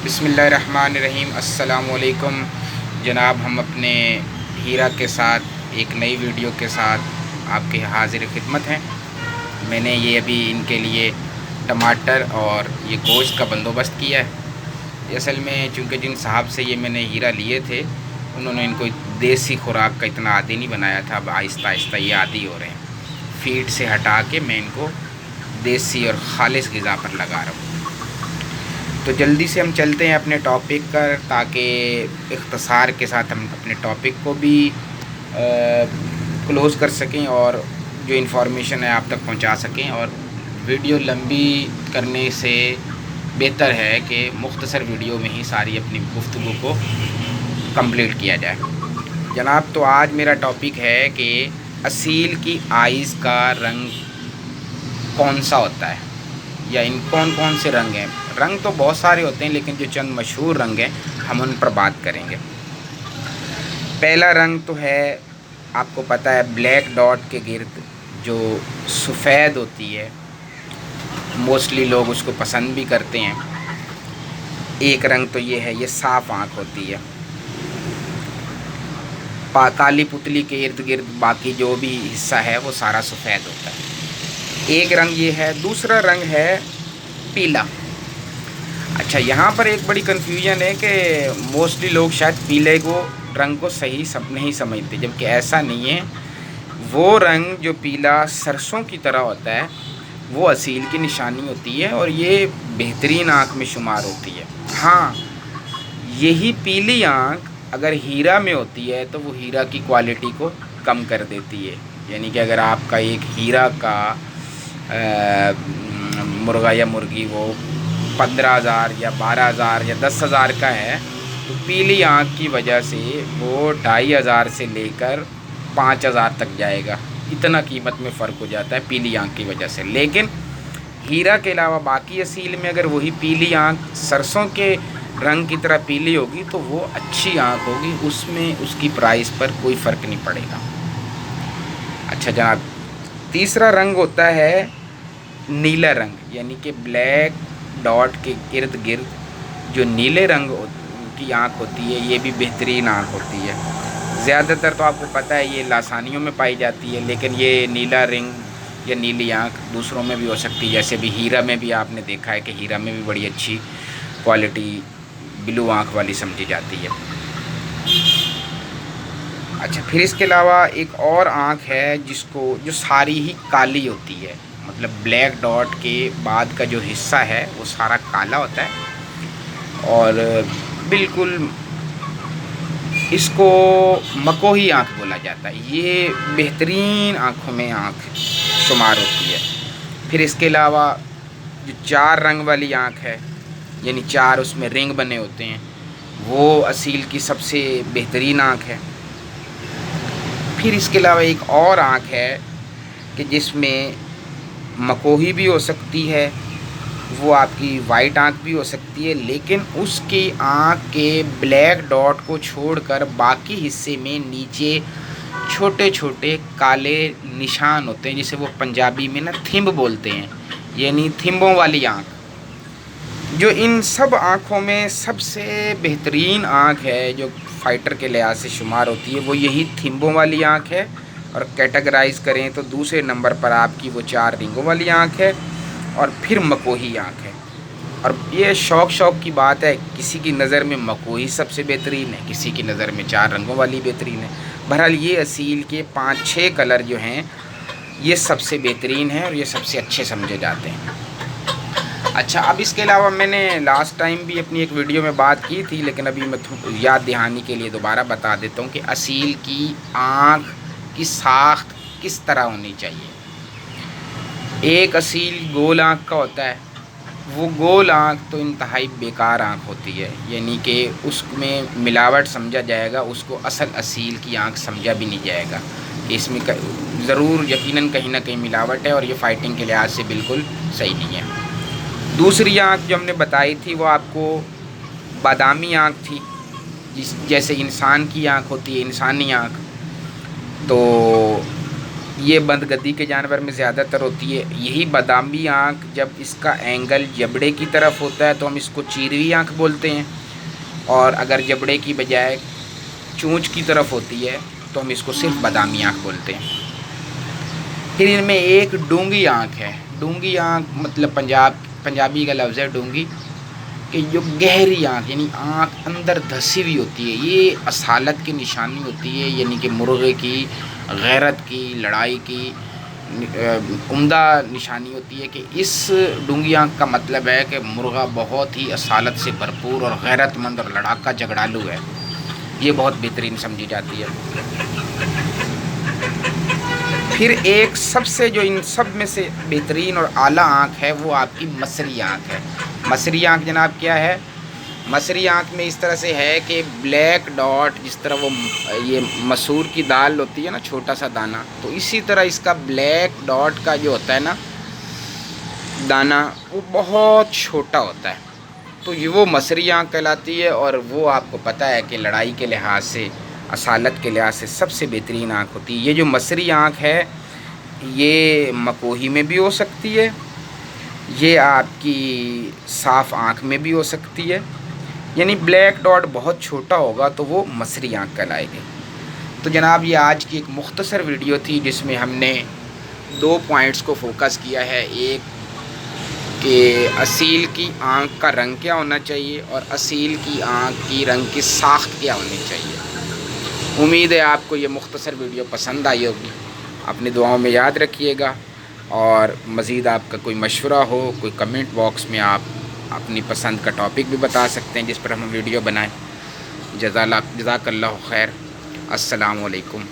बिस्मिल्लाहिर्रहमानिर्रहीम। अस्सलाम वालेकुम जनाब। हम अपने हीरा के साथ एक नई वीडियो के साथ आपके हाजिर खिदमत हैं। मैंने ये अभी इनके लिए टमाटर और ये गोश्त का बंदोबस्त किया है। असल में चूँकि जिन साहब से ये मैंने हीरा लिए थे, उन्होंने इनको देसी खुराक का इतना आदी नहीं बनाया था। अब आहिस्ता आहिस्ता ये आदी हो रहे हैं। फीड से हटा के मैं इनको देसी और खालिस ग़िज़ा पर लगा रहा हूँ। तो जल्दी से हम चलते हैं अपने टॉपिक पर, ताकि इख्तिसार के साथ हम अपने टॉपिक को भी क्लोज़ कर सकें और जो इन्फॉर्मेशन है आप तक पहुंचा सकें। और वीडियो लंबी करने से बेहतर है कि मुख्तसर वीडियो में ही सारी अपनी गुफ्तगू को कंप्लीट किया जाए। जनाब, तो आज मेरा टॉपिक है कि असील की आइज़ का रंग कौन सा होता है, या इन कौन कौन से रंग हैं। रंग तो बहुत सारे होते हैं, लेकिन जो चंद मशहूर रंग हैं हम उन पर बात करेंगे। पहला रंग तो है, आपको पता है, ब्लैक डॉट के गिर्द जो सफ़ेद होती है। मोस्टली लोग उसको पसंद भी करते हैं। एक रंग तो ये है, ये साफ़ आँख होती है। काली पुतली के इर्द गिर्द बाकी जो भी हिस्सा है वो सारा सफ़ेद होता है। एक रंग ये है। दूसरा रंग है पीला। अच्छा, यहाँ पर एक बड़ी कन्फ्यूजन है कि मोस्टली लोग शायद पीले को रंग को सही नहीं समझते, जबकि ऐसा नहीं है। वो रंग जो पीला सरसों की तरह होता है वो असील की निशानी होती है, और ये बेहतरीन आँख में शुमार होती है। हाँ, यही पीली आँख अगर हीरा में होती है तो वो हीरा की क्वालिटी को कम कर देती है। यानी कि अगर आपका एक हीरा का मुर्गा या मुर्गी वो 15,000 या 12,000 या 10,000 का है, तो पीली आँख की वजह से वो 2,500 से लेकर 5,000 तक जाएगा। इतना कीमत में फ़र्क हो जाता है पीली आँख की वजह से। लेकिन हीरा के अलावा बाकी असील में अगर वही पीली आँख सरसों के रंग की तरह पीली होगी तो वो अच्छी आँख होगी, उसमें उसकी प्राइस पर कोई फ़र्क नहीं पड़ेगा। अच्छा जनाब, तीसरा रंग होता है नीला रंग, यानी कि ब्लैक डॉट के इर्द गिर्द जो नीले रंग की आँख होती है, ये भी बेहतरीन आँख होती है। ज़्यादातर तो आपको पता है ये लासानियों में पाई जाती है, लेकिन ये नीला रंग या नीली आँख दूसरों में भी हो सकती है। जैसे भी हीरा में भी आपने देखा है कि हीरा में भी बड़ी अच्छी क्वालिटी ब्लू आँख वाली समझी जाती है। अच्छा, फिर इसके अलावा एक और आँख है जो सारी ही काली होती है। मतलब ब्लैक डॉट के बाद का जो हिस्सा है वो सारा काला होता है, और बिल्कुल इसको मकोही आँख बोला जाता है। ये बेहतरीन आँखों में आँख शुमार होती है। फिर इसके अलावा जो 4 रंग वाली आँख है, यानी 4 उसमें रिंग बने होते हैं, वो असील की सबसे बेहतरीन आँख है। फिर इसके अलावा एक और आँख है कि जिसमें मकोही भी हो सकती है, वो आपकी वाइट आँख भी हो सकती है, लेकिन उसकी आँख के ब्लैक डॉट को छोड़कर बाकी हिस्से में नीचे छोटे छोटे काले निशान होते हैं, जिसे वो पंजाबी में ना थिंब बोलते हैं, यानी थिंबों वाली आँख। जो इन सब आँखों में सबसे बेहतरीन आँख है, जो फाइटर के लिहाज से शुमार होती है, वो यही थिंबों वाली आँख है। और कैटेगराइज करें तो दूसरे नंबर पर आपकी वो 4 रिंगों वाली आँख है, और फिर मकोही आँख है। और ये शौक की बात है, किसी की नज़र में मकोही सबसे बेहतरीन है, किसी की नज़र में 4 रंगों वाली बेहतरीन है। बहरहाल ये असील के 5-6 कलर जो हैं ये सबसे बेहतरीन हैं और ये सबसे अच्छे समझे जाते हैं। अच्छा, अब इसके अलावा मैंने लास्ट टाइम भी अपनी एक वीडियो में बात की थी, लेकिन अभी मैं याद दहानी के लिए दोबारा बता देता हूँ कि असील की आँख की साख्त किस तरह होनी चाहिए। एक असील गोल आँख का होता है। वो गोल आँख तो इंतहाई बेकार आँख होती है, यानी कि उसमें मिलावट समझा जाएगा, उसको असल असील की आँख समझा भी नहीं जाएगा कि इसमें ज़रूर यकीनन कहीं ना कहीं मिलावट है, और ये फ़ाइटिंग के लिहाज से बिल्कुल सही नहीं है। दूसरी आँख जो हमने बताई थी वो आपको बादामी आँख थी, जैसे इंसान की आँख होती है, इंसानी आँख। तो یہ بند گدی کے جانور میں زیادہ تر ہوتی ہے۔ یہی بادامی آنکھ جب اس کا اینگل جبڑے کی طرف ہوتا ہے تو ہم اس کو چیروی آنکھ بولتے ہیں، اور اگر جبڑے کی بجائے چونچ کی طرف ہوتی ہے تو ہم اس کو صرف بادامی آنکھ بولتے ہیں۔ پھر ان میں ایک ڈونگی آنکھ ہے۔ ڈونگی آنکھ مطلب پنجابی کا لفظ ہے ڈونگی، کہ جو گہری آنکھ یعنی آنکھ اندر دھسی ہوئی ہوتی ہے، یہ اصالت کی نشانی ہوتی ہے، یعنی کہ مرغے کی غیرت کی، لڑائی کی عمدہ نشانی ہوتی ہے کہ اس ڈونگی آنکھ کا مطلب ہے کہ مرغہ بہت ہی اصالت سے بھرپور اور غیرت مند اور لڑاکا جھگڑالو ہے، یہ بہت بہترین سمجھی جاتی ہے۔ پھر ایک سب سے جو ان سب میں سے بہترین اور اعلیٰ آنکھ ہے وہ آپ کی مصری آنکھ ہے۔ مصری آنکھ جناب کیا ہے؟ مصری آنکھ میں اس طرح سے ہے کہ بلیک ڈاٹ، جس طرح وہ یہ مسور کی دال ہوتی ہے نا، چھوٹا سا دانہ، تو اسی طرح اس کا بلیک ڈاٹ کا جو ہوتا ہے نا دانہ، وہ بہت چھوٹا ہوتا ہے، تو یہ وہ مصری آنکھ کہلاتی ہے، اور وہ آپ کو پتہ ہے کہ لڑائی کے لحاظ سے، اصالت کے لحاظ سے سب سے بہترین آنکھ ہوتی ہے۔ یہ جو مصری آنکھ ہے یہ مکوہی میں بھی ہو سکتی ہے، یہ آپ کی صاف آنکھ میں بھی ہو سکتی ہے، یعنی بلیک ڈاٹ بہت چھوٹا ہوگا تو وہ مصری آنکھ کہلائے گی۔ تو جناب یہ آج کی ایک مختصر ویڈیو تھی جس میں ہم نے 2 پوائنٹس کو فوکس کیا ہے، ایک کہ اصیل کی آنکھ کا رنگ کیا ہونا چاہیے، اور اصیل کی آنکھ کی رنگ کی ساخت کیا ہونی چاہیے۔ امید ہے آپ کو یہ مختصر ویڈیو پسند آئی ہوگی، اپنی دعاؤں میں یاد رکھیے گا، اور مزید آپ کا کوئی مشورہ ہو، کوئی کمنٹ باکس میں آپ اپنی پسند کا ٹاپک بھی بتا سکتے ہیں جس پر ہم ویڈیو بنائیں۔ جزاک اللہ خیر۔ السلام علیکم۔